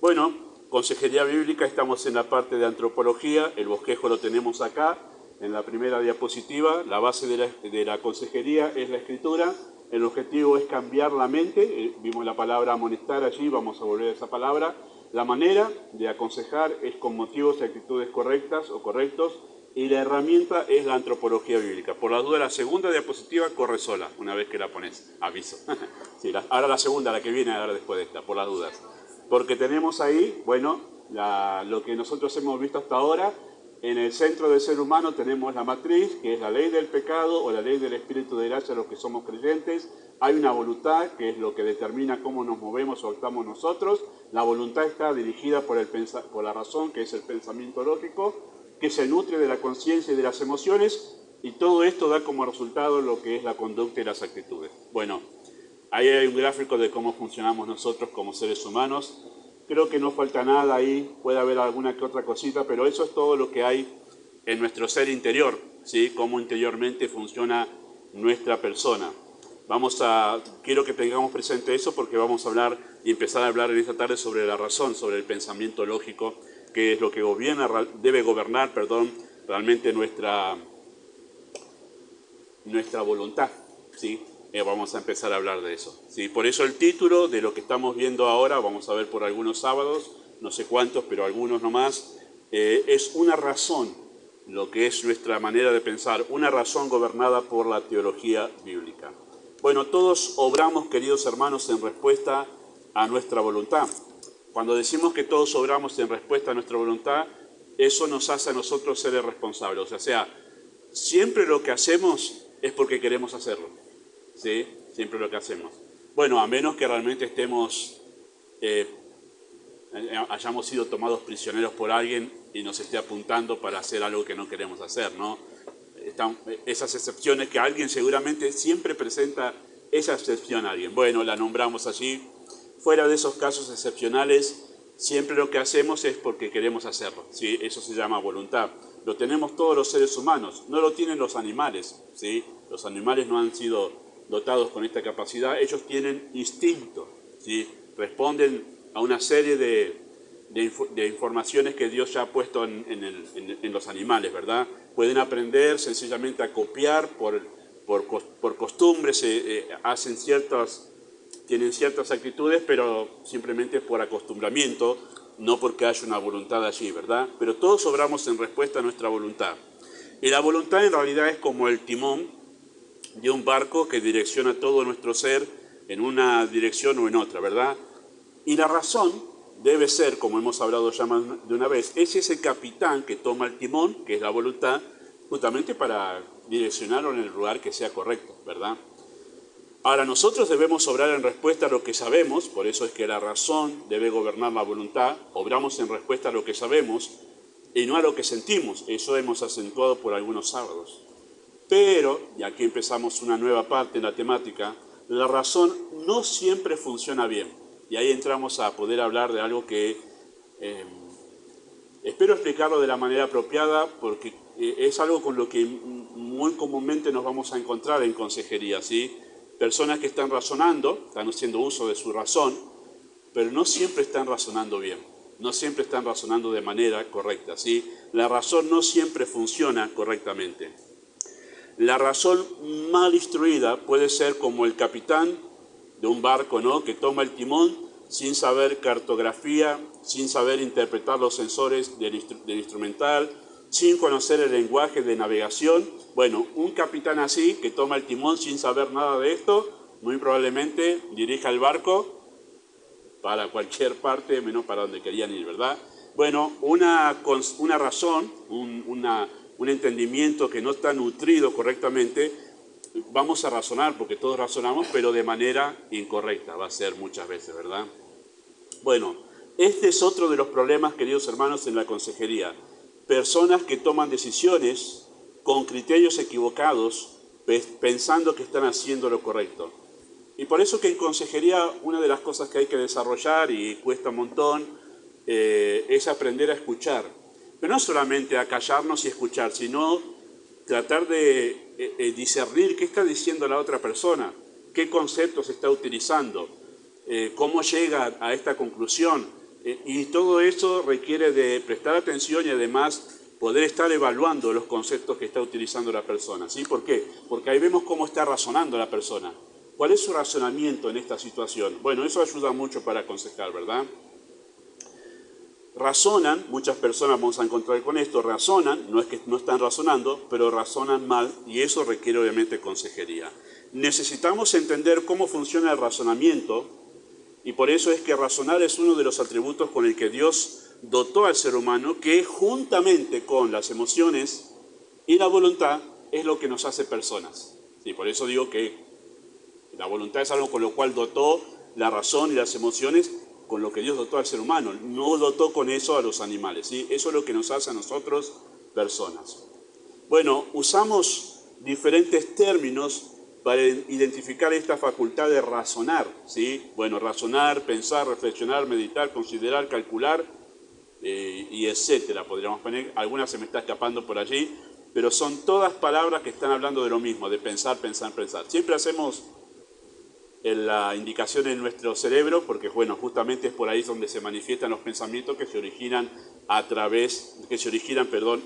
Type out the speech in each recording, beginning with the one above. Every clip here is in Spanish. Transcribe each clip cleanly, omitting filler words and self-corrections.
Bueno, consejería bíblica, estamos en la parte de antropología, el bosquejo lo tenemos acá, en la primera diapositiva. La base de la consejería es la escritura, el objetivo es cambiar la mente, vimos la palabra amonestar allí, vamos a volver a esa palabra. La manera de aconsejar es con motivos y actitudes correctas o correctos, y la herramienta es la antropología bíblica. Por la duda, la segunda diapositiva corre sola, una vez que la pones, aviso. Sí, ahora la segunda, la que viene ahora después de esta, por las dudas. Porque tenemos ahí, bueno, lo que nosotros hemos visto hasta ahora. En el centro del ser humano tenemos la matriz, que es la ley del pecado o la ley del espíritu de gracia, los que somos creyentes. Hay una voluntad, que es lo que determina cómo nos movemos o actuamos nosotros. La voluntad está dirigida por la razón, que es el pensamiento lógico, que se nutre de la conciencia y de las emociones, y todo esto da como resultado lo que es la conducta y las actitudes. Bueno, ahí hay un gráfico de cómo funcionamos nosotros como seres humanos. Creo que no falta nada ahí, puede haber alguna que otra cosita, pero eso es todo lo que hay en nuestro ser interior, ¿sí? Cómo interiormente funciona nuestra persona. Quiero que tengamos presente eso porque vamos a hablar y empezar a hablar en esta tarde sobre la razón, sobre el pensamiento lógico, que es lo que debe gobernar realmente nuestra voluntad, ¿sí? Vamos a empezar a hablar de eso, ¿sí? Por eso el título de lo que estamos viendo ahora, vamos a ver por algunos sábados, no sé cuántos, pero algunos nomás, es una razón, lo que es nuestra manera de pensar, una razón gobernada por la teología bíblica. Bueno, todos obramos, queridos hermanos, en respuesta a nuestra voluntad. Cuando decimos que todos obramos en respuesta a nuestra voluntad, eso nos hace a nosotros ser responsables. O sea, siempre lo que hacemos es porque queremos hacerlo. ¿Sí? Siempre lo que hacemos. Bueno, a menos que realmente hayamos sido tomados prisioneros por alguien y nos esté apuntando para hacer algo que no queremos hacer, ¿no? Esas excepciones que alguien seguramente siempre presenta esa excepción a alguien. Bueno, la nombramos allí. Fuera de esos casos excepcionales, siempre lo que hacemos es porque queremos hacerlo, ¿sí? Eso se llama voluntad. Lo tenemos todos los seres humanos, no lo tienen los animales, ¿sí? Los animales no han sido dotados con esta capacidad, ellos tienen instinto, ¿sí? Responden a una serie de informaciones que Dios ya ha puesto en los animales, ¿verdad? Pueden aprender sencillamente a copiar por costumbres, tienen ciertas actitudes, pero simplemente por acostumbramiento, no porque haya una voluntad allí, ¿verdad? Pero todos obramos en respuesta a nuestra voluntad. Y la voluntad en realidad es como el timón de un barco que direcciona todo nuestro ser en una dirección o en otra, ¿verdad? Y la razón debe ser, como hemos hablado ya más de una vez, es ese capitán que toma el timón, que es la voluntad, justamente para direccionarlo en el lugar que sea correcto, ¿verdad? Ahora, nosotros debemos obrar en respuesta a lo que sabemos, por eso es que la razón debe gobernar la voluntad, obramos en respuesta a lo que sabemos y no a lo que sentimos, eso hemos acentuado por algunos sábados. Pero, y aquí empezamos una nueva parte en la temática, la razón no siempre funciona bien. Y ahí entramos a poder hablar de algo que espero explicarlo de la manera apropiada porque es algo con lo que muy comúnmente nos vamos a encontrar en consejería, ¿sí? Personas que están razonando, están haciendo uso de su razón, pero no siempre están razonando bien, no siempre están razonando de manera correcta, ¿sí? La razón no siempre funciona correctamente. La razón mal instruida puede ser como el capitán de un barco, ¿no? Que toma el timón sin saber cartografía, sin saber interpretar los sensores del instrumental, sin conocer el lenguaje de navegación. Bueno, un capitán así, que toma el timón sin saber nada de esto, muy probablemente dirija el barco para cualquier parte, menos para donde querían ir, ¿verdad? Bueno, una razón, un entendimiento que no está nutrido correctamente, vamos a razonar, porque todos razonamos, pero de manera incorrecta va a ser muchas veces, ¿verdad? Bueno, este es otro de los problemas, queridos hermanos, en la consejería. Personas que toman decisiones con criterios equivocados, pensando que están haciendo lo correcto. Y por eso que en consejería una de las cosas que hay que desarrollar, y cuesta un montón, es aprender a escuchar. Pero no solamente a callarnos y escuchar, sino tratar de discernir qué está diciendo la otra persona, qué conceptos está utilizando, cómo llega a esta conclusión, Y todo eso requiere de prestar atención y además poder estar evaluando los conceptos que está utilizando la persona. ¿Sí? ¿Por qué? Porque ahí vemos cómo está razonando la persona. ¿Cuál es su razonamiento en esta situación? Bueno, eso ayuda mucho para aconsejar, ¿verdad? Razonan, muchas personas vamos a encontrar con esto, razonan, no es que no están razonando, pero razonan mal y eso requiere obviamente consejería. Necesitamos entender cómo funciona el razonamiento y por eso es que razonar es uno de los atributos con el que Dios dotó al ser humano, que juntamente con las emociones y la voluntad es lo que nos hace personas. Sí, por eso digo que la voluntad es algo con lo cual dotó la razón y las emociones, con lo que Dios dotó al ser humano, no dotó con eso a los animales, ¿sí? Eso es lo que nos hace a nosotros personas. Bueno, usamos diferentes términos para identificar esta facultad de razonar, ¿sí? Bueno, razonar, pensar, reflexionar, meditar, considerar, calcular, y etcétera, podríamos poner. Algunas se me está escapando por allí, pero son todas palabras que están hablando de lo mismo, de pensar, pensar, pensar. Siempre hacemos la indicación en nuestro cerebro, porque bueno, justamente es por ahí donde se manifiestan los pensamientos que se originan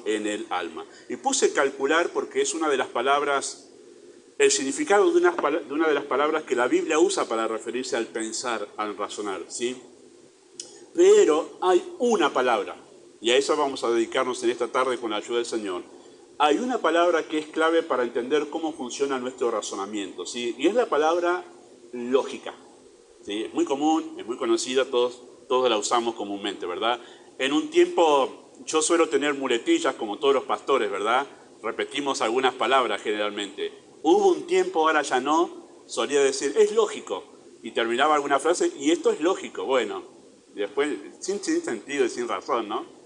en el alma. Y puse calcular porque es una de las palabras, el significado de una de las palabras que la Biblia usa para referirse al pensar, al razonar, ¿sí? Pero hay una palabra, y a eso vamos a dedicarnos en esta tarde con la ayuda del Señor. Hay una palabra que es clave para entender cómo funciona nuestro razonamiento, ¿sí? Y es la palabra lógica. ¿Sí? Es muy común, es muy conocida, todos la usamos comúnmente, ¿verdad? En un tiempo yo suelo tener muletillas como todos los pastores, ¿verdad? Repetimos algunas palabras generalmente. Hubo un tiempo, ahora ya no, solía decir, es lógico. Y terminaba alguna frase, y esto es lógico. Bueno, después, sin sentido y sin razón, ¿no?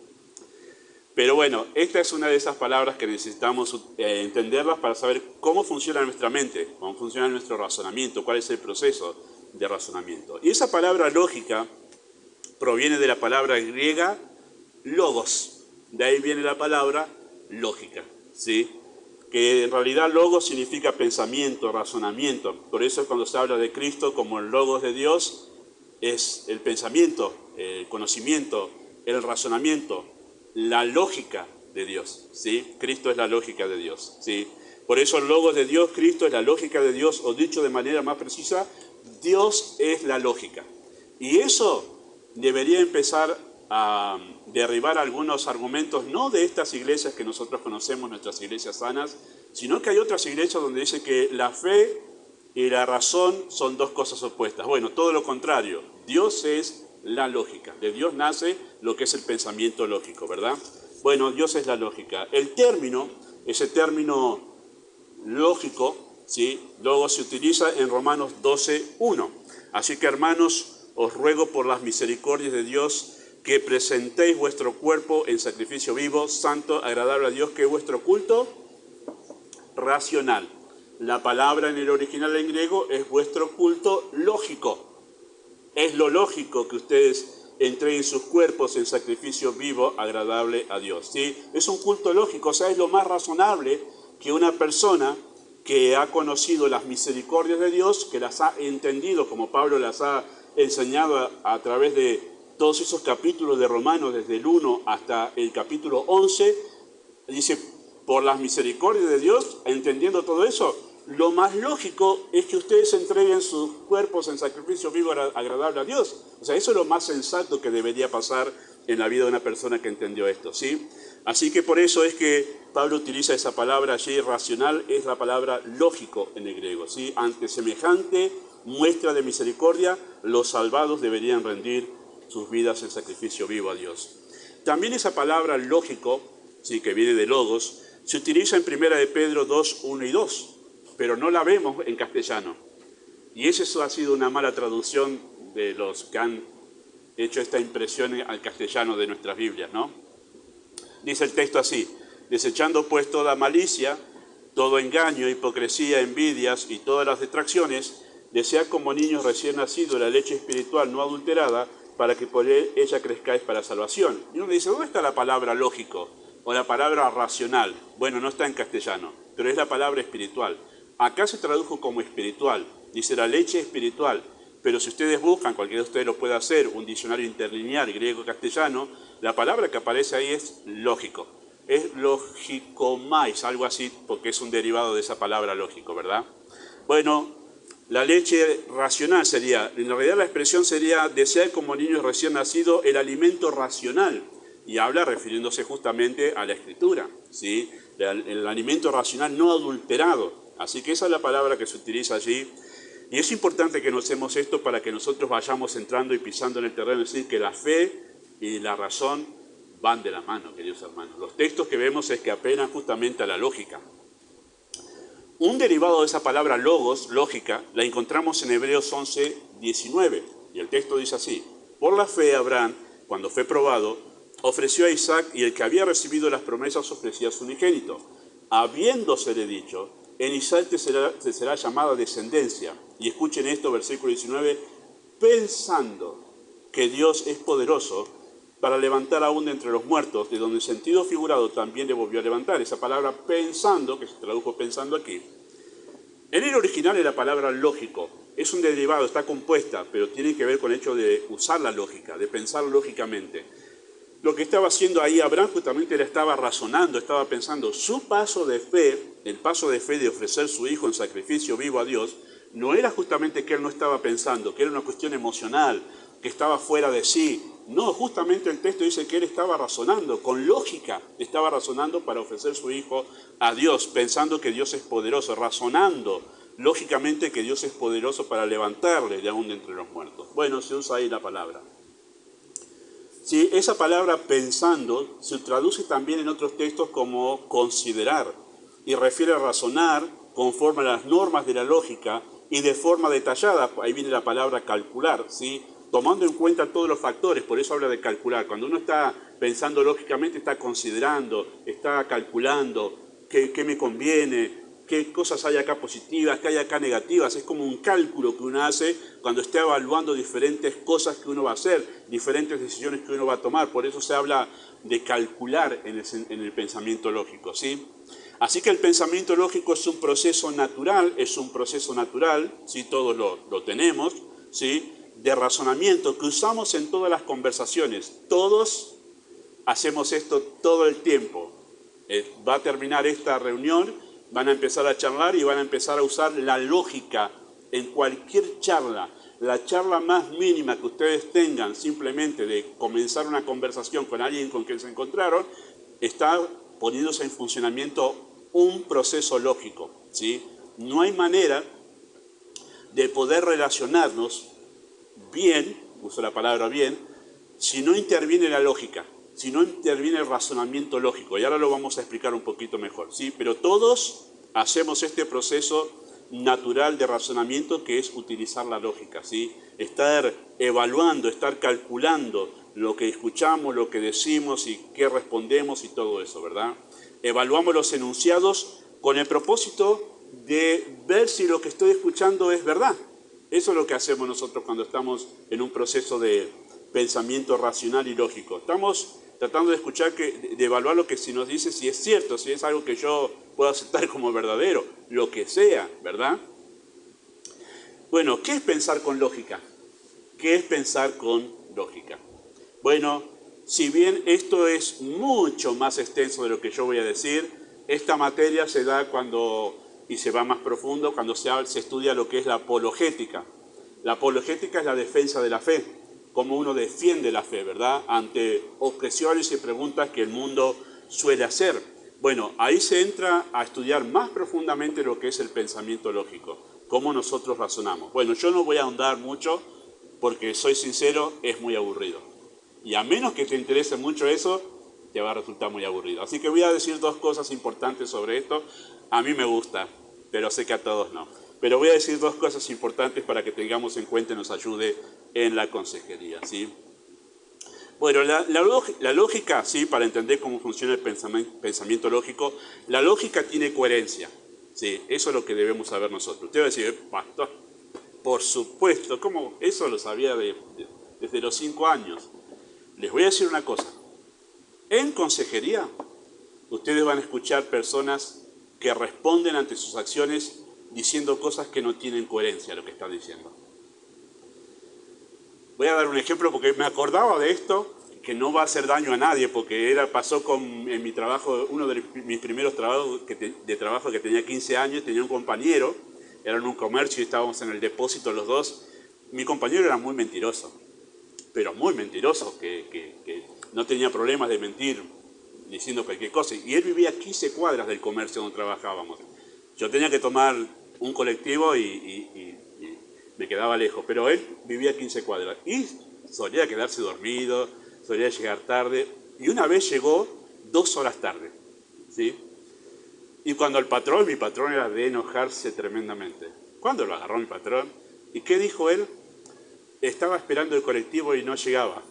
Pero bueno, esta es una de esas palabras que necesitamos entenderlas para saber cómo funciona nuestra mente, cómo funciona nuestro razonamiento, cuál es el proceso de razonamiento. Y esa palabra lógica proviene de la palabra griega logos. De ahí viene la palabra lógica, ¿sí? Que en realidad logos significa pensamiento, razonamiento. Por eso cuando se habla de Cristo como el logos de Dios, es el pensamiento, el conocimiento, el razonamiento, la lógica de Dios, ¿sí? Cristo es la lógica de Dios, ¿sí? Por eso el logos de Dios, Cristo es la lógica de Dios, o dicho de manera más precisa, Dios es la lógica. Y eso debería empezar a derribar algunos argumentos, no de estas iglesias que nosotros conocemos, nuestras iglesias sanas, sino que hay otras iglesias donde dice que la fe y la razón son dos cosas opuestas. Bueno, todo lo contrario, Dios es la lógica. De Dios nace lo que es el pensamiento lógico, ¿verdad? Bueno, Dios es la lógica. El término, ese término lógico, ¿sí? Luego se utiliza en Romanos 12:1. Así que, hermanos, os ruego por las misericordias de Dios que presentéis vuestro cuerpo en sacrificio vivo, santo, agradable a Dios, que es vuestro culto racional. La palabra en el original en griego es vuestro culto lógico. Es lo lógico que ustedes entreguen sus cuerpos en sacrificio vivo, agradable a Dios, ¿sí? Es un culto lógico, o sea, es lo más razonable que una persona que ha conocido las misericordias de Dios, que las ha entendido, como Pablo las ha enseñado a través de todos esos capítulos de Romanos, desde el 1 hasta el capítulo 11, dice, por las misericordias de Dios, entendiendo todo eso, lo más lógico es que ustedes entreguen sus cuerpos en sacrificio vivo agradable a Dios. O sea, eso es lo más sensato que debería pasar en la vida de una persona que entendió esto, ¿sí? Así que por eso es que Pablo utiliza esa palabra allí, racional, es la palabra lógico en el griego, ¿sí? Ante semejante muestra de misericordia, los salvados deberían rendir sus vidas en sacrificio vivo a Dios. También esa palabra lógico, ¿sí? Que viene de logos, se utiliza en 1 de Pedro 2:1 y 2. Pero no la vemos en castellano. Y eso ha sido una mala traducción de los que han hecho esta impresión al castellano de nuestras Biblias, ¿no? Dice el texto así, desechando pues toda malicia, todo engaño, hipocresía, envidias y todas las detracciones, desead como niños recién nacidos la leche espiritual no adulterada, para que por ella crezcáis para salvación. Y uno dice, ¿dónde está la palabra lógico o la palabra racional? Bueno, no está en castellano, pero es la palabra espiritual. Acá se tradujo como espiritual, dice la leche espiritual, pero si ustedes buscan, cualquiera de ustedes lo puede hacer, un diccionario interlineal griego-castellano, la palabra que aparece ahí es lógico. Es logikomais, algo así, porque es un derivado de esa palabra lógico, ¿verdad? Bueno, la leche racional sería, en realidad la expresión sería desear como niño recién nacido el alimento racional, y habla refiriéndose justamente a la Escritura, ¿sí? El alimento racional no adulterado. Así que esa es la palabra que se utiliza allí. Y es importante que notemos esto para que nosotros vayamos entrando y pisando en el terreno, es decir, que la fe y la razón van de la mano, queridos hermanos. Los textos que vemos es que apelan justamente a la lógica. Un derivado de esa palabra logos, lógica, la encontramos en Hebreos 11, 19. Y el texto dice así: por la fe Abraham, cuando fue probado, ofreció a Isaac, y el que había recibido las promesas ofrecía a su unigénito, habiéndosele dicho: en Isaac te será llamada descendencia. Y escuchen esto, versículo 19, pensando que Dios es poderoso para levantar aún de entre los muertos, de donde en sentido figurado también le volvió a levantar. Esa palabra pensando, que se tradujo pensando aquí, en el original es la palabra lógico. Es un derivado, está compuesta, pero tiene que ver con el hecho de usar la lógica, de pensar lógicamente. Lo que estaba haciendo ahí Abraham justamente le estaba razonando, estaba pensando. Su paso de fe, el paso de fe de ofrecer su hijo en sacrificio vivo a Dios, no era justamente que él no estaba pensando, que era una cuestión emocional, que estaba fuera de sí. No, justamente el texto dice que él estaba razonando, con lógica estaba razonando para ofrecer su hijo a Dios, pensando que Dios es poderoso, razonando lógicamente que Dios es poderoso para levantarle de aún de entre los muertos. Bueno, se usa ahí la palabra. Sí, esa palabra pensando se traduce también en otros textos como considerar y refiere a razonar conforme a las normas de la lógica y de forma detallada. Ahí viene la palabra calcular, ¿sí? Tomando en cuenta todos los factores, por eso habla de calcular. Cuando uno está pensando lógicamente, está considerando, está calculando qué me conviene, qué cosas hay acá positivas, qué hay acá negativas. Es como un cálculo que uno hace cuando está evaluando diferentes cosas que uno va a hacer, diferentes decisiones que uno va a tomar. Por eso se habla de calcular en el pensamiento lógico, ¿sí? Así que el pensamiento lógico es un proceso natural, ¿sí? Todos lo tenemos, ¿sí? De razonamiento que usamos en todas las conversaciones. Todos hacemos esto todo el tiempo. Va a terminar esta reunión, van a empezar a charlar y van a empezar a usar la lógica en cualquier charla. La charla más mínima que ustedes tengan, simplemente de comenzar una conversación con alguien con quien se encontraron, está poniéndose en funcionamiento un proceso lógico, ¿sí? No hay manera de poder relacionarnos bien, uso la palabra bien, si no interviene la lógica, si no interviene el razonamiento lógico. Y ahora lo vamos a explicar un poquito mejor, ¿sí? Pero todos hacemos este proceso natural de razonamiento que es utilizar la lógica, ¿sí? Estar evaluando, estar calculando lo que escuchamos, lo que decimos y qué respondemos y todo eso, ¿verdad? Evaluamos los enunciados con el propósito de ver si lo que estoy escuchando es verdad. Eso es lo que hacemos nosotros cuando estamos en un proceso de pensamiento racional y lógico. Estamos tratando de escuchar, de evaluar lo que si nos dice si es cierto, si es algo que yo puedo aceptar como verdadero, lo que sea, ¿verdad? Bueno, ¿qué es pensar con lógica? ¿Qué es pensar con lógica? Bueno, si bien esto es mucho más extenso de lo que yo voy a decir, esta materia se da cuando, y se va más profundo, cuando se estudia lo que es la apologética. La apologética es la defensa de la fe, cómo uno defiende la fe, ¿verdad? Ante objeciones y preguntas que el mundo suele hacer. Bueno, ahí se entra a estudiar más profundamente lo que es el pensamiento lógico, cómo nosotros razonamos. Bueno, yo no voy a ahondar mucho, porque soy sincero, es muy aburrido. Y a menos que te interese mucho eso, te va a resultar muy aburrido. Así que voy a decir dos cosas importantes sobre esto. A mí me gusta, pero sé que a todos no. Pero voy a decir dos cosas importantes para que tengamos en cuenta y nos ayude en la consejería, ¿sí? Bueno, la lógica, ¿sí? Para entender cómo funciona el pensamiento lógico, la lógica tiene coherencia, ¿sí? Eso es lo que debemos saber nosotros. Usted va a decir, pastor, por supuesto, ¿cómo? Eso lo sabía desde los 5 años. Les voy a decir una cosa. En consejería, ustedes van a escuchar personas que responden ante sus acciones diciendo cosas que no tienen coherencia a lo que están diciendo. Voy a dar un ejemplo porque me acordaba de esto, que no va a hacer daño a nadie, porque pasó en mi trabajo, uno de mis primeros trabajos de trabajo que tenía 15 años, tenía un compañero, era en un comercio y estábamos en el depósito los dos. Mi compañero era muy mentiroso, pero muy mentiroso, que no tenía problemas de mentir diciendo cualquier cosa. Y él vivía a 15 cuadras del comercio donde trabajábamos. Yo tenía que tomar un colectivo y me quedaba lejos, pero él vivía a 15 cuadras. Y solía quedarse dormido, solía llegar tarde, y una vez llegó 2 horas tarde, ¿sí? Y cuando mi patrón era de enojarse tremendamente. ¿Cuándo lo agarró mi patrón? ¿Y qué dijo él? Estaba esperando el colectivo y no llegaba.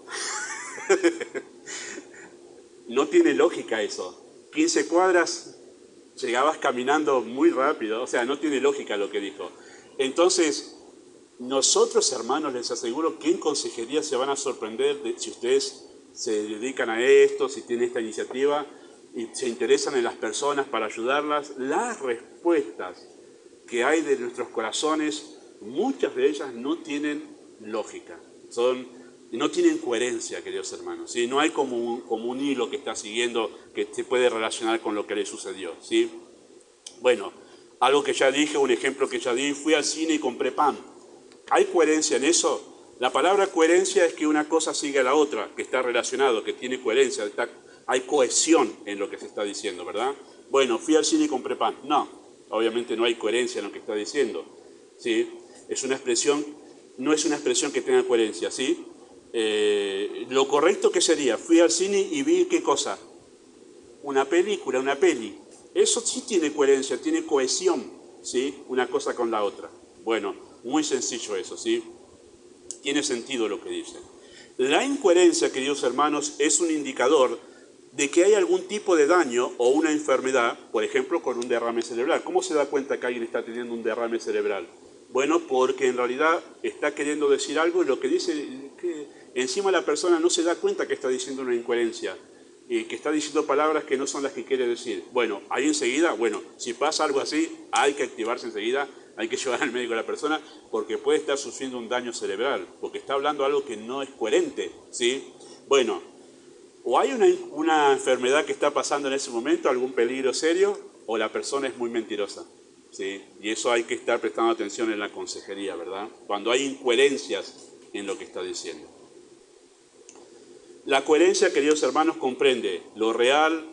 No tiene lógica eso. 15 cuadras, llegabas caminando muy rápido, o sea, no tiene lógica lo que dijo. Entonces, nosotros, hermanos, les aseguro que en consejería se van a sorprender si ustedes se dedican a esto, si tienen esta iniciativa y se interesan en las personas para ayudarlas. Las respuestas que hay de nuestros corazones, muchas de ellas no tienen lógica, no tienen coherencia, queridos hermanos, ¿sí? No hay como un hilo que está siguiendo que se puede relacionar con lo que le sucedió, ¿sí? Bueno, algo que ya dije, un ejemplo que ya di, fui al cine y compré pan. ¿Hay coherencia en eso? La palabra coherencia es que una cosa sigue a la otra, que está relacionado, que tiene coherencia, hay cohesión en lo que se está diciendo, ¿verdad? Bueno, fui al cine y compré pan. No, obviamente no hay coherencia en lo que está diciendo, ¿sí? No es una expresión que tenga coherencia, ¿sí? Lo correcto que sería, fui al cine y vi ¿qué cosa? Una película, una peli. Eso sí tiene coherencia, tiene cohesión, ¿sí? Una cosa con la otra. Bueno, muy sencillo eso, ¿sí? Tiene sentido lo que dice. La incoherencia, queridos hermanos, es un indicador de que hay algún tipo de daño o una enfermedad, por ejemplo, con un derrame cerebral. ¿Cómo se da cuenta que alguien está teniendo un derrame cerebral? Bueno, porque en realidad está queriendo decir algo y lo que dice, que encima la persona no se da cuenta que está diciendo una incoherencia, y que está diciendo palabras que no son las que quiere decir. Bueno, ahí enseguida, si pasa algo así, hay que activarse enseguida, hay que llevar al médico a la persona, porque puede estar sufriendo un daño cerebral, porque está hablando algo que no es coherente, ¿sí? Bueno, o hay una enfermedad que está pasando en ese momento, algún peligro serio, o la persona es muy mentirosa, ¿sí? Y eso hay que estar prestando atención en la consejería, ¿verdad? Cuando hay incoherencias en lo que está diciendo. La coherencia, queridos hermanos, comprende lo real,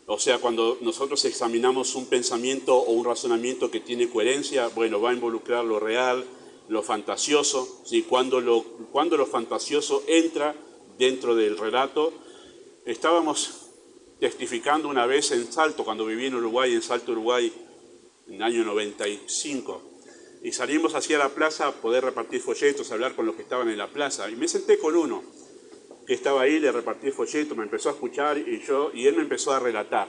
o sea, cuando nosotros examinamos un pensamiento o un razonamiento que tiene coherencia, bueno, va a involucrar lo real, lo fantasioso, ¿sí? Cuando lo fantasioso entra dentro del relato. Estábamos testificando una vez en Salto, cuando viví en Uruguay, en Salto, Uruguay, en el año 95, y salimos hacia la plaza a poder repartir folletos, a hablar con los que estaban en la plaza, y me senté con uno que estaba ahí, le repartí el folleto, me empezó a escuchar y él me empezó a relatar.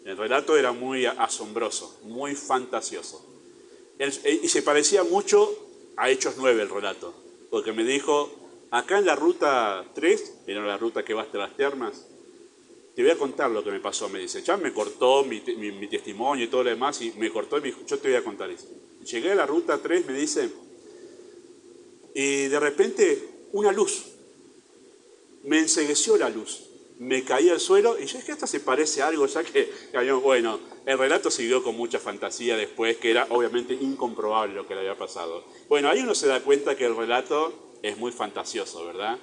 El relato era muy asombroso, muy fantasioso. Y se parecía mucho a Hechos 9 el relato, porque me dijo, acá en la ruta 3, era la ruta que va hasta las termas, te voy a contar lo que me pasó, me dice. Ya me cortó mi testimonio y todo lo demás, y me cortó y me dijo, yo te voy a contar eso. Llegué a la ruta 3, me dice, y de repente una luz. Me encegueció la luz, me caí al suelo y yo es que esto se parece a algo, ya que, bueno, el relato siguió con mucha fantasía después, que era obviamente incomprobable lo que le había pasado. Bueno, ahí uno se da cuenta que el relato es muy fantasioso, ¿verdad?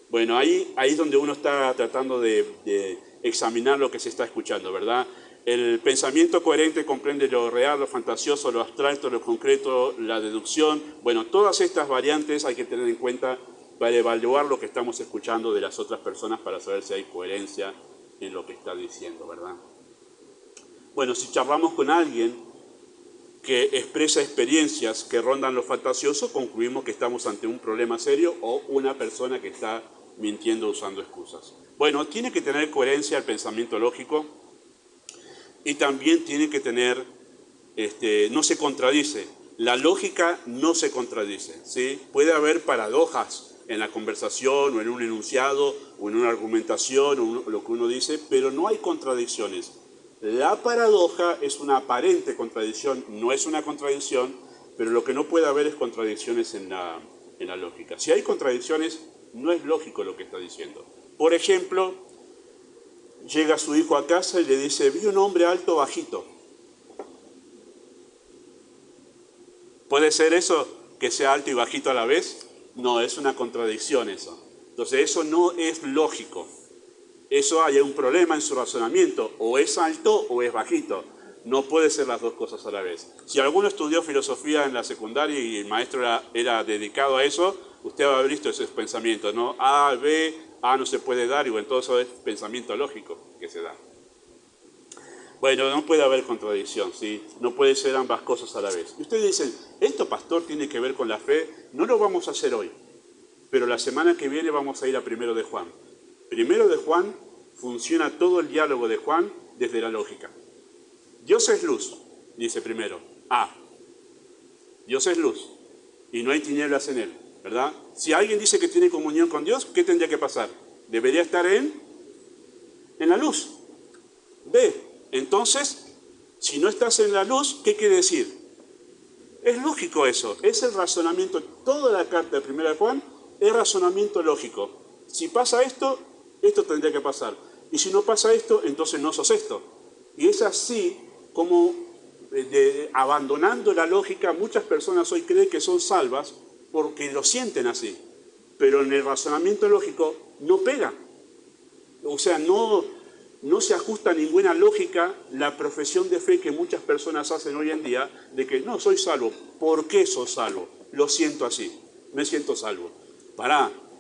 Bueno, ahí es donde uno está tratando de examinar lo que se está escuchando, ¿verdad? El pensamiento coherente comprende lo real, lo fantasioso, lo abstracto, lo concreto, la deducción. Bueno, todas estas variantes hay que tener en cuenta para evaluar lo que estamos escuchando de las otras personas para saber si hay coherencia en lo que está diciendo, ¿verdad? Bueno, si charlamos con alguien que expresa experiencias que rondan lo fantasioso, concluimos que estamos ante un problema serio o una persona que está mintiendo usando excusas. Bueno, tiene que tener coherencia el pensamiento lógico y también tiene que tener, no se contradice. La lógica no se contradice, ¿sí? Puede haber paradojas en la conversación o en un enunciado o en una argumentación o lo que uno dice, pero no hay contradicciones. La paradoja es una aparente contradicción, no es una contradicción, pero lo que no puede haber es contradicciones en en la lógica. Si hay contradicciones, no es lógico lo que está diciendo. Por ejemplo, llega su hijo a casa y le dice, vi un hombre alto bajito. ¿Puede ser eso, que sea alto y bajito a la vez? No, es una contradicción eso. Entonces eso no es lógico. Eso hay un problema en su razonamiento. O es alto o es bajito. No puede ser las dos cosas a la vez. Si alguno estudió filosofía en la secundaria y el maestro era dedicado a eso, usted va a haber visto esos pensamientos, ¿no? A, B, A no se puede dar, y bueno, todo eso es pensamiento lógico que se da. Bueno, no puede haber contradicción, ¿sí? No puede ser ambas cosas a la vez. Y ustedes dicen, esto, pastor, tiene que ver con la fe. No lo vamos a hacer hoy, pero la semana que viene vamos a ir a 1 de Juan. 1 de Juan funciona todo el diálogo de Juan desde la lógica. Dios es luz, dice primero. Dios es luz y no hay tinieblas en él, ¿verdad? Si alguien dice que tiene comunión con Dios, ¿qué tendría que pasar? Debería estar en la luz. B. Entonces, si no estás en la luz, ¿qué quiere decir? Es lógico eso, es el razonamiento. Toda la carta de 1 de Juan es razonamiento lógico. Si pasa esto, esto tendría que pasar. Y si no pasa esto, entonces no sos esto. Y es así como, abandonando la lógica, muchas personas hoy creen que son salvas porque lo sienten así. Pero en el razonamiento lógico no pega. O sea, no se ajusta a ninguna lógica la profesión de fe que muchas personas hacen hoy en día de que no, soy salvo. ¿Por qué soy salvo? Lo siento así, me siento salvo.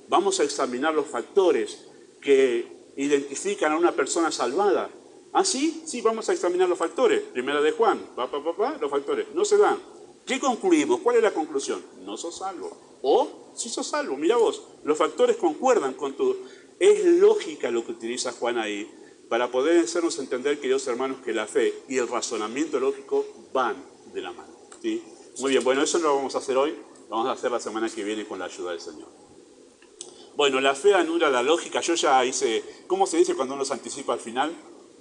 Vamos a examinar los factores que identifican a una persona salvada. ¿Ah, sí? Sí, vamos a examinar los factores. 1 de Juan, los factores. No se dan. ¿Qué concluimos? ¿Cuál es la conclusión? No sos salvo. O, sí sos salvo, mira vos, los factores concuerdan con tu... Es lógica lo que utiliza Juan ahí, para poder hacernos entender, queridos hermanos, que la fe y el razonamiento lógico van de la mano, ¿sí? Muy bien, bueno, eso no lo vamos a hacer hoy, lo vamos a hacer la semana que viene con la ayuda del Señor. Bueno, la fe anula la lógica. Yo ya hice, ¿cómo se dice cuando uno se anticipa al final?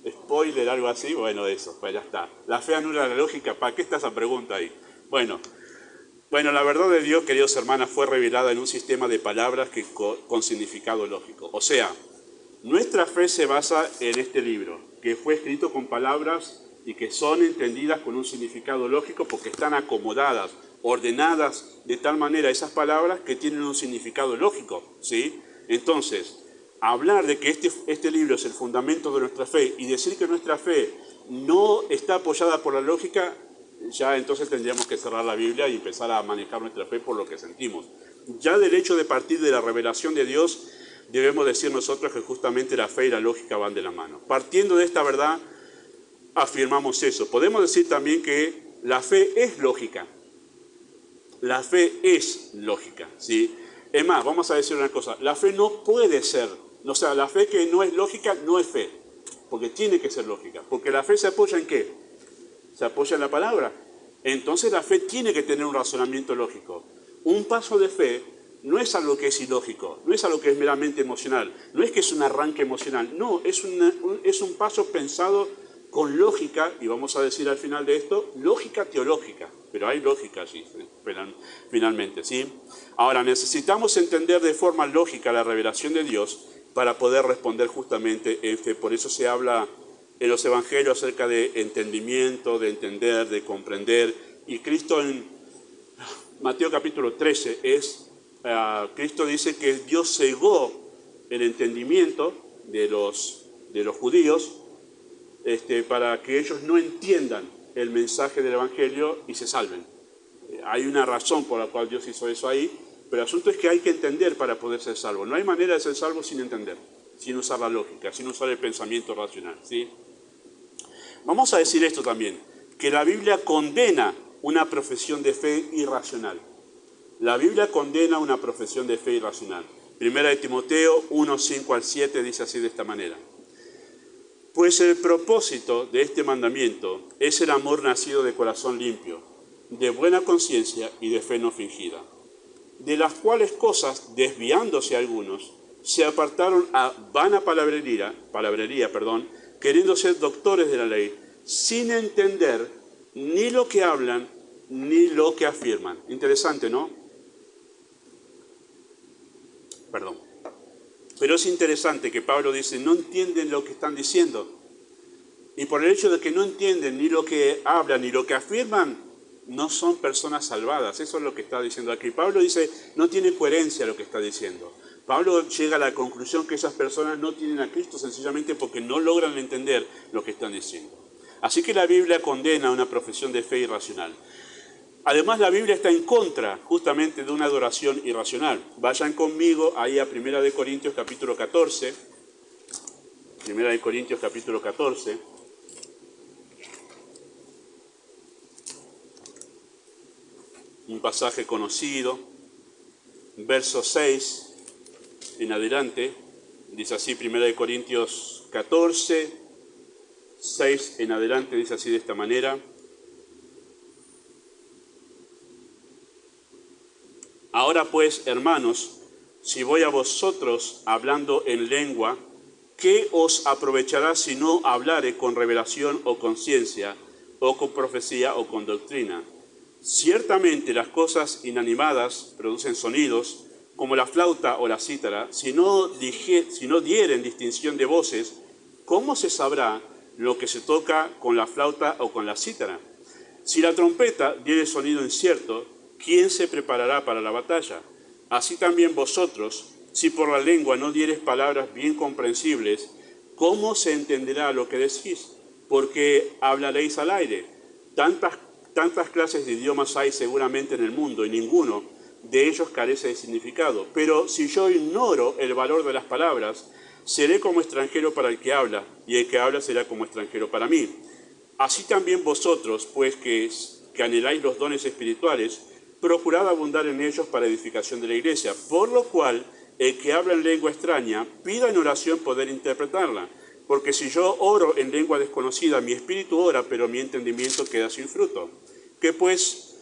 Spoiler, algo así. Bueno, eso, pues ya está. La fe anula la lógica. ¿Para qué está esa pregunta ahí? Bueno, la verdad de Dios, queridos hermanos, fue revelada en un sistema de palabras con significado lógico. O sea, nuestra fe se basa en este libro, que fue escrito con palabras y que son entendidas con un significado lógico porque están acomodadas, ordenadas de tal manera esas palabras que tienen un significado lógico, ¿sí? Entonces, hablar de que este libro es el fundamento de nuestra fe y decir que nuestra fe no está apoyada por la lógica, ya entonces tendríamos que cerrar la Biblia y empezar a manejar nuestra fe por lo que sentimos. Ya del hecho de partir de la revelación de Dios, debemos decir nosotros que justamente la fe y la lógica van de la mano. Partiendo de esta verdad, afirmamos eso. Podemos decir también que la fe es lógica. La fe es lógica, ¿sí? Es más, vamos a decir una cosa, la fe no puede ser, o sea, la fe que no es lógica no es fe, porque tiene que ser lógica, porque la fe se apoya ¿en qué? Se apoya en la palabra. Entonces la fe tiene que tener un razonamiento lógico. Un paso de fe no es algo que es ilógico, no es algo que es meramente emocional, no es que es un arranque emocional, no, es un paso pensado con lógica, y vamos a decir al final de esto, lógica teológica, pero hay lógica allí, finalmente, ¿sí? Ahora, necesitamos entender de forma lógica la revelación de Dios para poder responder justamente en fe. Por eso se habla en los evangelios acerca de entendimiento, de entender, de comprender, y Cristo en Mateo capítulo 13 Cristo dice que Dios cegó el entendimiento de los judíos, para que ellos no entiendan el mensaje del Evangelio y se salven. Hay una razón por la cual Dios hizo eso ahí, pero el asunto es que hay que entender para poder ser salvo. No hay manera de ser salvo sin entender, sin usar la lógica, sin usar el pensamiento racional, ¿sí? Vamos a decir esto también, que la Biblia condena una profesión de fe irracional. La Biblia condena una profesión de fe irracional. Primera de Timoteo 1, 5 al 7 dice así de esta manera. Pues el propósito de este mandamiento es el amor nacido de corazón limpio, de buena conciencia y de fe no fingida, de las cuales cosas, desviándose algunos, se apartaron a vana palabrería, queriendo ser doctores de la ley, sin entender ni lo que hablan ni lo que afirman. Interesante, ¿no? Perdón. Pero es interesante que Pablo dice, no entienden lo que están diciendo. Y por el hecho de que no entienden ni lo que hablan ni lo que afirman, no son personas salvadas. Eso es lo que está diciendo aquí. Pablo dice, no tiene coherencia lo que está diciendo. Pablo llega a la conclusión que esas personas no tienen a Cristo sencillamente porque no logran entender lo que están diciendo. Así que la Biblia condena una profesión de fe irracional. Además, la Biblia está en contra justamente de una adoración irracional. Vayan conmigo ahí a 1 Corintios capítulo 14. 1 Corintios capítulo 14. Un pasaje conocido. Verso 6 en adelante. Dice así 1 Corintios 14, 6 en adelante. Dice así de esta manera. Ahora pues, hermanos, si voy a vosotros hablando en lengua, ¿qué os aprovechará si no hablare con revelación o con ciencia, o con profecía o con doctrina? Ciertamente las cosas inanimadas producen sonidos, como la flauta o la cítara. Si no dieren distinción de voces, ¿cómo se sabrá lo que se toca con la flauta o con la cítara? Si la trompeta diere sonido incierto, ¿quién se preparará para la batalla? Así también vosotros, si por la lengua no diereis palabras bien comprensibles, ¿cómo se entenderá lo que decís? Porque hablaréis al aire. Tantas clases de idiomas hay seguramente en el mundo y ninguno de ellos carece de significado. Pero si yo ignoro el valor de las palabras, seré como extranjero para el que habla, y el que habla será como extranjero para mí. Así también vosotros, pues que anheláis los dones espirituales, procurad abundar en ellos para edificación de la iglesia, por lo cual el que habla en lengua extraña pida en oración poder interpretarla, porque si yo oro en lengua desconocida, mi espíritu ora, pero mi entendimiento queda sin fruto. Que pues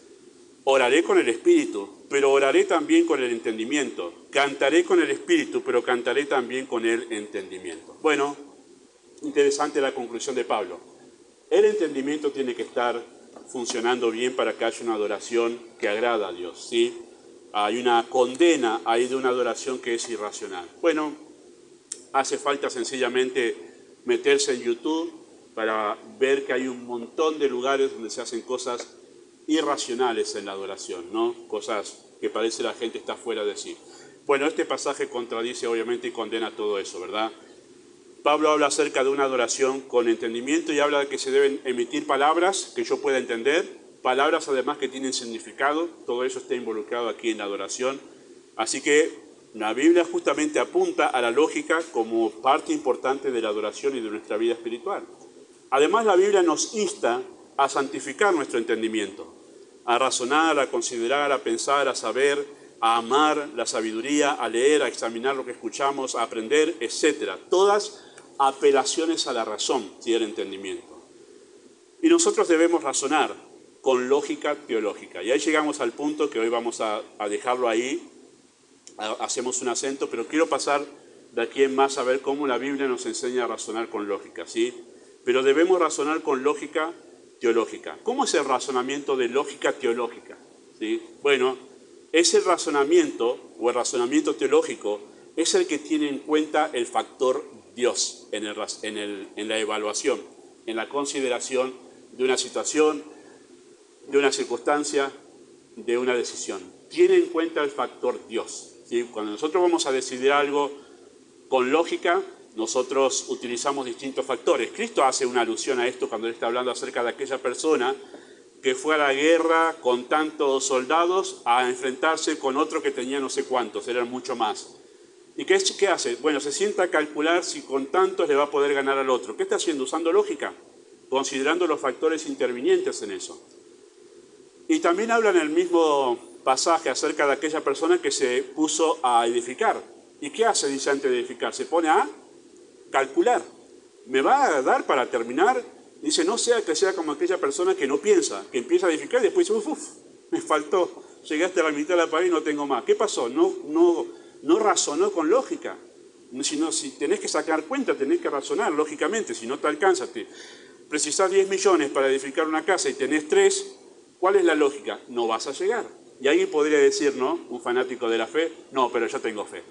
oraré con el espíritu, pero oraré también con el entendimiento, cantaré con el espíritu, pero cantaré también con el entendimiento. Bueno, interesante la conclusión de Pablo. El entendimiento tiene que estar funcionando bien para que haya una adoración que agrada a Dios, ¿sí? Hay una condena ahí de una adoración que es irracional. Bueno, hace falta sencillamente meterse en YouTube para ver que hay un montón de lugares donde se hacen cosas irracionales en la adoración, ¿no? Cosas que parece la gente está fuera de sí. Bueno, este pasaje contradice obviamente y condena todo eso, ¿verdad? Pablo habla acerca de una adoración con entendimiento y habla de que se deben emitir palabras que yo pueda entender, palabras además que tienen significado, todo eso está involucrado aquí en la adoración. Así que la Biblia justamente apunta a la lógica como parte importante de la adoración y de nuestra vida espiritual. Además, la Biblia nos insta a santificar nuestro entendimiento, a razonar, a considerar, a pensar, a saber, a amar la sabiduría, a leer, a examinar lo que escuchamos, a aprender, etc. Todas apelaciones a la razón y el entendimiento. Y nosotros debemos razonar con lógica teológica. Y ahí llegamos al punto que hoy vamos a dejarlo ahí, hacemos un acento, pero quiero pasar de aquí en más a ver cómo la Biblia nos enseña a razonar con lógica, ¿sí? Pero debemos razonar con lógica teológica. ¿Cómo es el razonamiento de lógica teológica? ¿Sí? Bueno, ese razonamiento o el razonamiento teológico es el que tiene en cuenta el factor Dios en la evaluación, en la consideración de una situación, de una circunstancia, de una decisión. Tiene en cuenta el factor Dios, ¿sí? Cuando nosotros vamos a decidir algo con lógica, nosotros utilizamos distintos factores. Cristo hace una alusión a esto cuando él está hablando acerca de aquella persona que fue a la guerra con tantos soldados a enfrentarse con otro que tenía no sé cuántos, eran mucho más. ¿Y qué hace? Bueno, se sienta a calcular si con tantos le va a poder ganar al otro. ¿Qué está haciendo? Usando lógica, considerando los factores intervinientes en eso. Y también habla en el mismo pasaje acerca de aquella persona que se puso a edificar. ¿Y qué hace? Dice antes de edificar. Se pone a calcular. ¿Me va a dar para terminar? Dice, no sea que sea como aquella persona que no piensa, que empieza a edificar y después dice, me faltó. Llegaste a la mitad de la pared y no tengo más. ¿Qué pasó? No razonó con lógica. Si tenés que sacar cuenta, tenés que razonar lógicamente. Si no te alcanza, precisás 10 millones para edificar una casa y tenés 3, ¿cuál es la lógica? No vas a llegar. Y alguien podría decir, ¿no? Un fanático de la fe, no, pero yo tengo fe.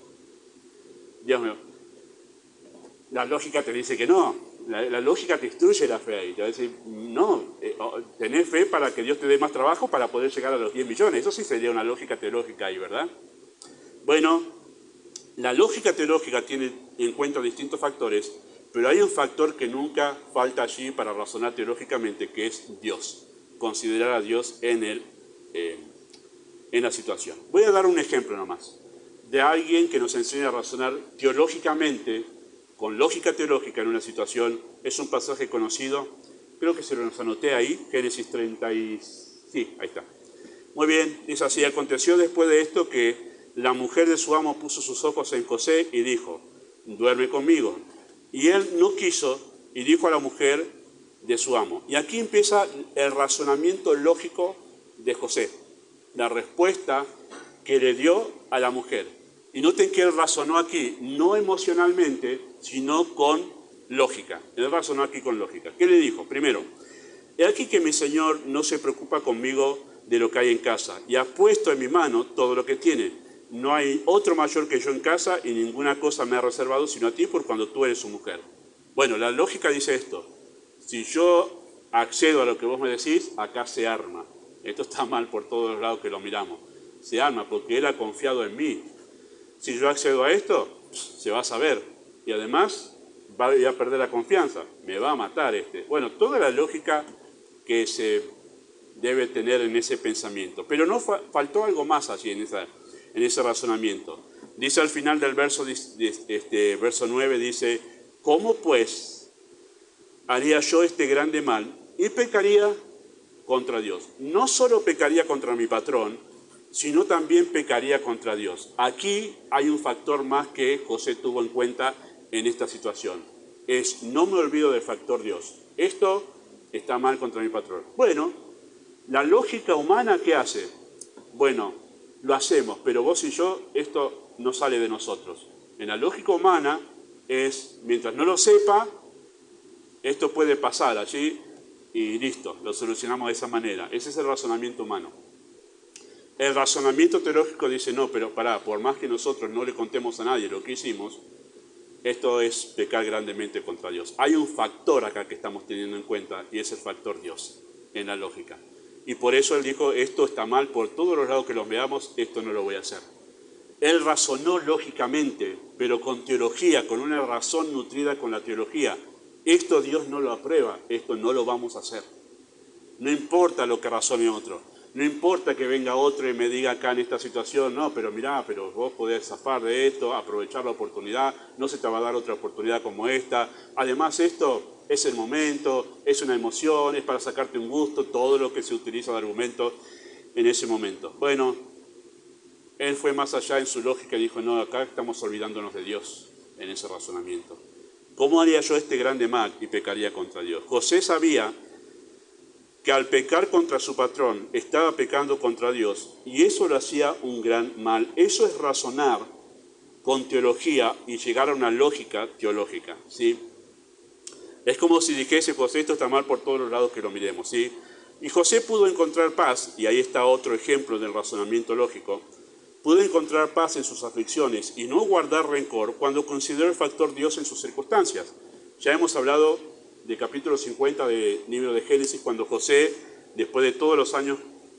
Dios mío, la lógica te dice que no. La lógica te instruye la fe ahí. Te va a decir, no, tenés fe para que Dios te dé más trabajo para poder llegar a los 10 millones. Eso sí sería una lógica teológica ahí, ¿verdad? Bueno, la lógica teológica tiene en cuenta distintos factores, pero hay un factor que nunca falta allí para razonar teológicamente, que es Dios. Considerar a Dios en la situación. Voy a dar un ejemplo nomás de alguien que nos enseña a razonar teológicamente, con lógica teológica en una situación. Es un pasaje conocido, creo que se lo anoté ahí, Génesis 30 y... sí, ahí está. Muy bien, dice así: aconteció después de esto que la mujer de su amo puso sus ojos en José y dijo, duerme conmigo. Y él no quiso y dijo a la mujer de su amo. Y aquí empieza el razonamiento lógico de José, la respuesta que le dio a la mujer. Y noten que él razonó aquí, no emocionalmente, sino con lógica. Él razonó aquí con lógica. ¿Qué le dijo? Primero, he aquí que mi señor no se preocupa conmigo de lo que hay en casa, y ha puesto en mi mano todo lo que tiene. No hay otro mayor que yo en casa, y ninguna cosa me ha reservado sino a ti, por cuando tú eres su mujer. Bueno, la lógica dice esto: si yo accedo a lo que vos me decís, acá se arma. Esto está mal por todos los lados que lo miramos. Se arma porque él ha confiado en mí. Si yo accedo a esto, se va a saber. Y además, va a perder la confianza. Me va a matar este. Bueno, toda la lógica que se debe tener en ese pensamiento. Pero no faltó algo más allí en ese razonamiento. Dice al final del verso 9, dice, ¿cómo pues haría yo este grande mal y pecaría contra Dios? No solo pecaría contra mi patrón, sino también pecaría contra Dios. Aquí hay un factor más que José tuvo en cuenta en esta situación. Es, no me olvido del factor Dios. Esto está mal contra mi patrón. Bueno, la lógica humana, ¿qué hace? Bueno, lo hacemos, pero vos y yo, esto no sale de nosotros. En la lógica humana es, mientras no lo sepa, esto puede pasar allí y listo, lo solucionamos de esa manera. Ese es el razonamiento humano. El razonamiento teológico dice, no, pero pará, por más que nosotros no le contemos a nadie lo que hicimos, esto es pecar grandemente contra Dios. Hay un factor acá que estamos teniendo en cuenta y es el factor Dios en la lógica. Y por eso él dijo, esto está mal por todos los lados que los veamos, esto no lo voy a hacer. Él razonó lógicamente, pero con teología, con una razón nutrida con la teología. Esto Dios no lo aprueba, esto no lo vamos a hacer. No importa lo que razone otro. No importa que venga otro y me diga acá en esta situación, no, pero mirá, pero vos podés zafar de esto, aprovechar la oportunidad, no se te va a dar otra oportunidad como esta. Además, esto es el momento, es una emoción, es para sacarte un gusto, todo lo que se utiliza de argumento en ese momento. Bueno, él fue más allá en su lógica y dijo, no, acá estamos olvidándonos de Dios en ese razonamiento. ¿Cómo haría yo este grande mal y pecaría contra Dios? José sabía que al pecar contra su patrón estaba pecando contra Dios y eso lo hacía un gran mal. Eso es razonar con teología y llegar a una lógica teológica, ¿sí? Es como si dijese, José, esto está mal por todos los lados que lo miremos, ¿sí? Y José pudo encontrar paz, y ahí está otro ejemplo del razonamiento lógico, pudo encontrar paz en sus aflicciones y no guardar rencor cuando consideró el factor Dios en sus circunstancias. Ya hemos hablado de capítulo 50 del libro de Génesis, cuando José, después de todos los años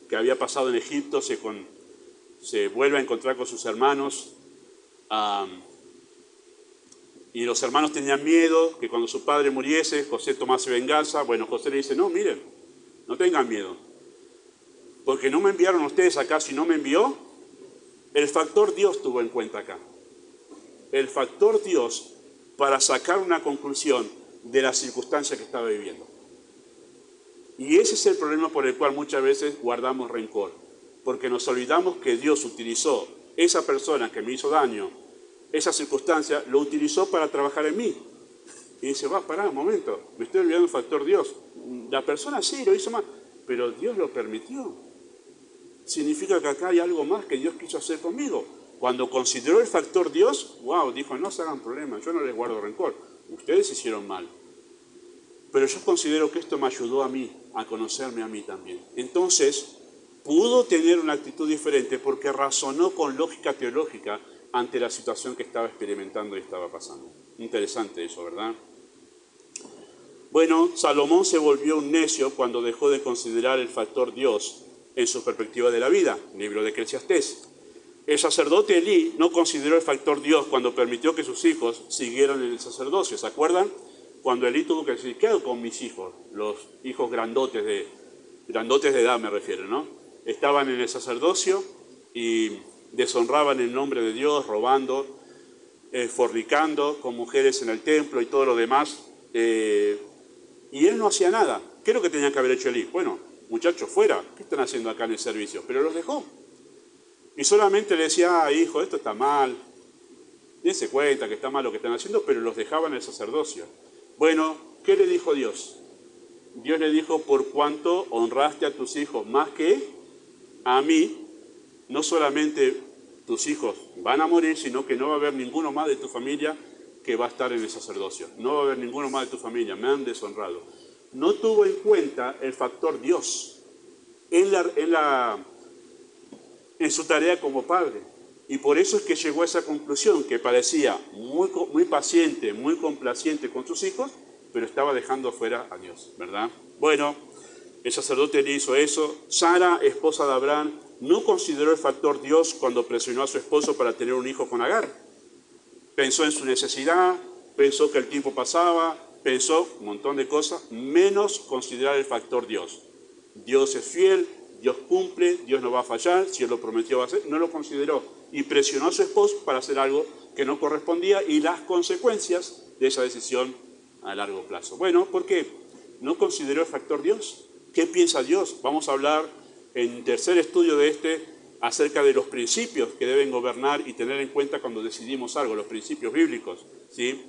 que había pasado en Egipto, se vuelve a encontrar con sus hermanos, y los hermanos tenían miedo que cuando su padre muriese, José tomase venganza. Bueno, José le dice, no, miren, no tengan miedo, porque no me enviaron ustedes acá, si no me envió, el factor Dios tuvo en cuenta acá. El factor Dios para sacar una conclusión de la circunstancia que estaba viviendo. Y ese es el problema por el cual muchas veces guardamos rencor, porque nos olvidamos que Dios utilizó esa persona que me hizo daño, esa circunstancia, lo utilizó para trabajar en mí. Y dice, pará un momento, me estoy olvidando del factor Dios. La persona sí lo hizo mal, pero Dios lo permitió. Significa que acá hay algo más que Dios quiso hacer conmigo. Cuando consideró el factor Dios, wow, dijo, no se hagan problemas, yo no les guardo rencor. Ustedes hicieron mal. Pero yo considero que esto me ayudó a mí, a conocerme a mí también. Entonces, pudo tener una actitud diferente porque razonó con lógica teológica ante la situación que estaba experimentando y estaba pasando. Interesante eso, ¿verdad? Bueno, Salomón se volvió un necio cuando dejó de considerar el factor Dios en su perspectiva de la vida, libro de Eclesiastés. El sacerdote Elí no consideró el factor Dios cuando permitió que sus hijos siguieran en el sacerdocio. ¿Se acuerdan? Cuando Elí tuvo que decir, ¿qué hago con mis hijos? Los hijos grandotes de edad me refiero, ¿no? Estaban en el sacerdocio y deshonraban el nombre de Dios, robando, fornicando con mujeres en el templo y todo lo demás. Y él no hacía nada. ¿Qué es lo que tenía que haber hecho Elí? Bueno, muchachos, fuera. ¿Qué están haciendo acá en el servicio? Pero los dejó. Y solamente le decía, hijo, esto está mal. Dense cuenta que está mal lo que están haciendo, pero los dejaba en el sacerdocio. Bueno, ¿qué le dijo Dios? Dios le dijo, por cuanto honraste a tus hijos más que a mí, no solamente tus hijos van a morir, sino que no va a haber ninguno más de tu familia que va a estar en el sacerdocio. No va a haber ninguno más de tu familia, me han deshonrado. No tuvo en cuenta el factor Dios en su tarea como padre. Y por eso es que llegó a esa conclusión, que parecía muy paciente, muy complaciente con sus hijos, pero estaba dejando fuera a Dios, ¿verdad? Bueno, el sacerdote le hizo eso. Sara, esposa de Abraham, no consideró el factor Dios cuando presionó a su esposo para tener un hijo con Agar. Pensó en su necesidad, pensó que el tiempo pasaba, pensó un montón de cosas, menos considerar el factor Dios. Dios es fiel, Dios cumple, Dios no va a fallar, si Él lo prometió va a hacer, no lo consideró. Y presionó a su esposo para hacer algo que no correspondía y las consecuencias de esa decisión a largo plazo. Bueno, ¿por qué? ¿No consideró el factor Dios? ¿Qué piensa Dios? Vamos a hablar en tercer estudio de acerca de los principios que deben gobernar y tener en cuenta cuando decidimos algo, los principios bíblicos, ¿sí?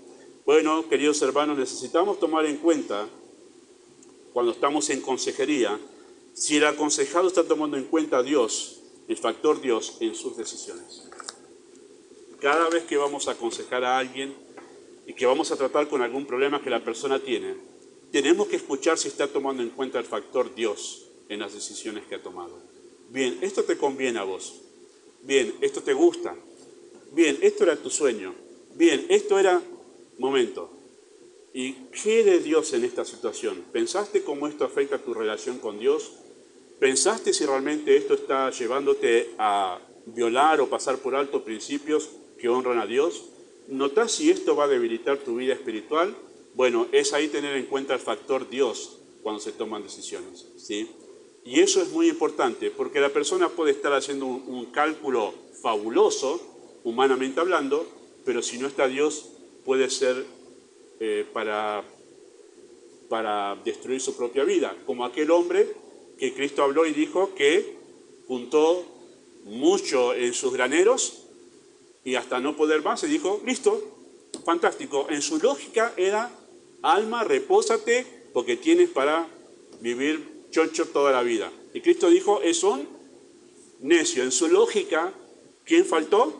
Bueno, queridos hermanos, necesitamos tomar en cuenta, cuando estamos en consejería, si el aconsejado está tomando en cuenta a Dios, el factor Dios, en sus decisiones. Cada vez que vamos a aconsejar a alguien y que vamos a tratar con algún problema que la persona tiene, tenemos que escuchar si está tomando en cuenta el factor Dios en las decisiones que ha tomado. Bien, esto te conviene a vos. Bien, esto te gusta. Bien, esto era tu sueño. Bien, esto era... Momento. ¿Y qué de Dios en esta situación? ¿Pensaste cómo esto afecta tu relación con Dios? ¿Pensaste si realmente esto está llevándote a violar o pasar por alto principios que honran a Dios? ¿Notás si esto va a debilitar tu vida espiritual? Bueno, es ahí tener en cuenta el factor Dios cuando se toman decisiones, ¿sí? Y eso es muy importante, porque la persona puede estar haciendo un cálculo fabuloso, humanamente hablando, pero si no está Dios, puede ser para destruir su propia vida, como aquel hombre que Cristo habló y dijo que juntó mucho en sus graneros y hasta no poder más, se dijo, listo, fantástico. En su lógica era, alma, repósate, porque tienes para vivir chocho toda la vida. Y Cristo dijo, es un necio. En su lógica, ¿quién faltó?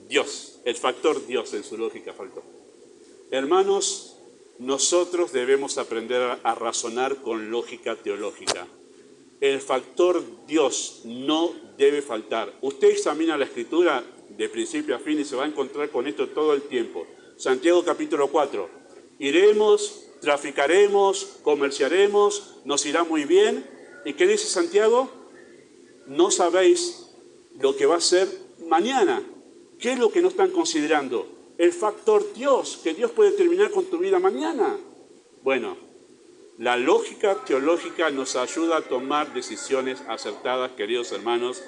Dios. El factor Dios en su lógica faltó. Hermanos, nosotros debemos aprender a razonar con lógica teológica. El factor Dios no debe faltar. Usted examina la Escritura de principio a fin y se va a encontrar con esto todo el tiempo. Santiago capítulo 4. Iremos, traficaremos, comerciaremos, nos irá muy bien. ¿Y qué dice Santiago? No sabéis lo que va a ser mañana. ¿Qué es lo que no están considerando? El factor Dios, que Dios puede terminar con tu vida mañana. Bueno, la lógica teológica nos ayuda a tomar decisiones acertadas, queridos hermanos,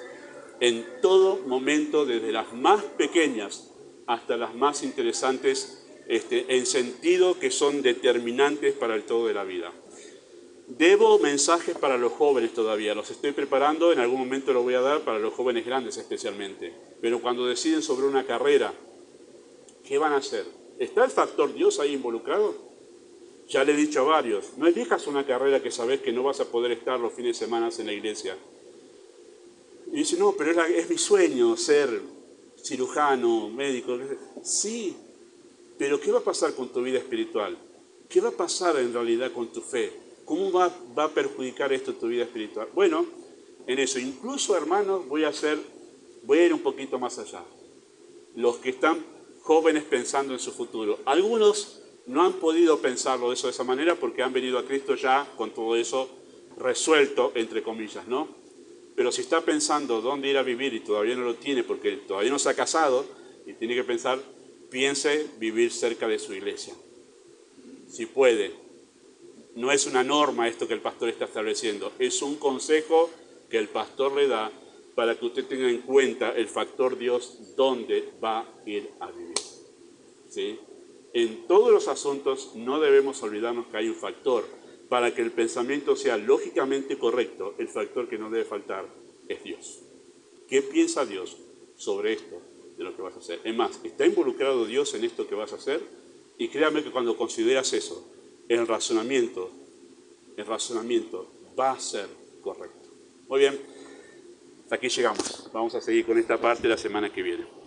en todo momento, desde las más pequeñas hasta las más interesantes, en sentido que son determinantes para el todo de la vida. Debo mensajes para los jóvenes todavía, los estoy preparando, en algún momento lo voy a dar para los jóvenes grandes especialmente. Pero cuando deciden sobre una carrera, ¿qué van a hacer? ¿Está el factor Dios ahí involucrado? Ya le he dicho a varios, no elijas una carrera que sabes que no vas a poder estar los fines de semana en la iglesia. Y dice, no, pero es mi sueño ser cirujano, médico. Sí, pero ¿qué va a pasar con tu vida espiritual? ¿Qué va a pasar en realidad con tu fe? ¿Cómo va a perjudicar esto tu vida espiritual? Bueno, en eso, incluso hermanos, voy a ir un poquito más allá. los que están jóvenes pensando en su futuro. Algunos no han podido pensarlo de esa manera porque han venido a Cristo ya con todo eso resuelto, entre comillas, ¿no? Pero si está pensando dónde ir a vivir y todavía no lo tiene porque todavía no se ha casado y tiene que pensar, piense vivir cerca de su iglesia. Si puede. No es una norma esto que el pastor está estableciendo, es un consejo que el pastor le da para que usted tenga en cuenta el factor Dios dónde va a ir a vivir. ¿Sí? En todos los asuntos no debemos olvidarnos que hay un factor. Para que el pensamiento sea lógicamente correcto, el factor que no debe faltar es Dios. ¿Qué piensa Dios sobre esto de lo que vas a hacer? Es más, ¿está involucrado Dios en esto que vas a hacer? Y créame que cuando consideras eso, el razonamiento va a ser correcto. Muy bien, hasta aquí llegamos. Vamos a seguir con esta parte la semana que viene.